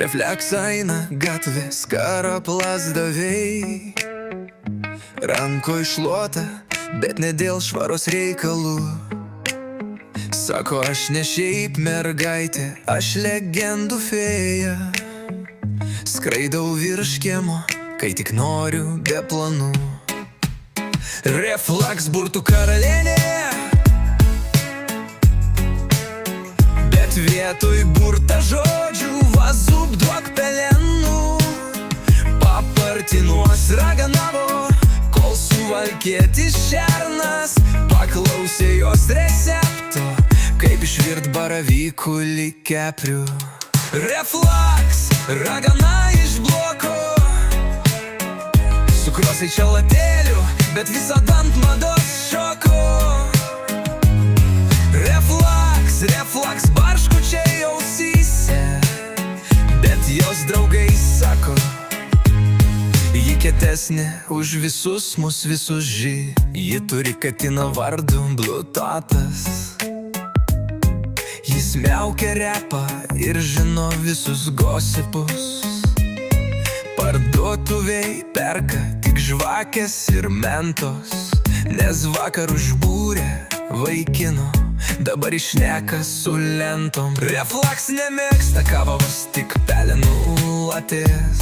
Refleksą eina gatvės karo plasdaviai, ranko išluota, bet ne dėl švaros reikalų. Sako, aš ne šiaip mergaitė, aš legendų fėja. Skraidau virš kiemo, kai tik noriu be planų. Reflaks burtų karalienė, bet vietoj burta žodžių vazub duok pelenų. Papartinuos raganavo, kol suvalkietis šernas paklausė jos recepto, kaip išvirt baravykulį keprių. Reflaks, ragana iš bloko, sukrosai čelatėlių, bet visada ant mados šoko. Reflaks barškučiai ausyse, bet jos draugai sako, ji kietesnė už visus mus visus ži. Ji turi katino vardu Blutotas, jis miaukia repą ir žino visus gosipus. Parduotuviai perka tik žvakės ir mentos, nes vakar užbūrė vaikino, dabar išneka su lentom. Reflaks nemėgsta kavos, tik pelenų latės.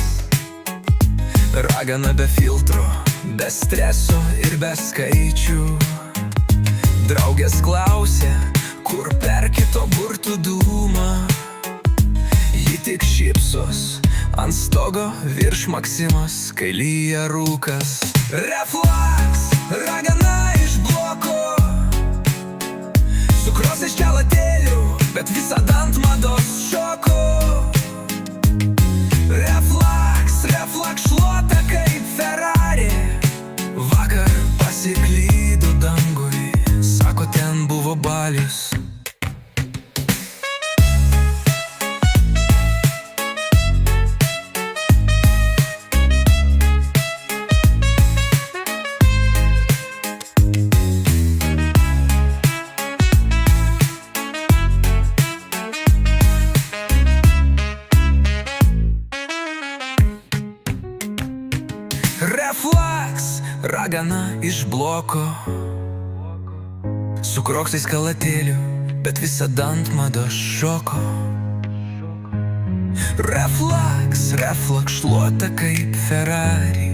Ragana be filtro, be streso ir be skaičių. Draugės klausė, kur perki to burtų dūmą. Ji tik šypsos ant stogo virš Maksimos, kai lyja rūkas. Reflaks, ragana iš bloko, sukrosai čelatėlių, bet visada ant mados šoko. Reflaks šluota kaip Ferrari, vakar pasiklydo dangui, sako, ten buvo balius. Reflaks, ragana iš bloko, su kroksais kalatėlių, bet visada ant mados šoko. Reflaks šluota kaip Ferrari,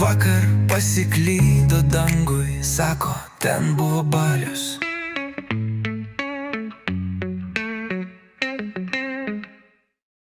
vakar pasiklydo dangui, sako, ten buvo balius.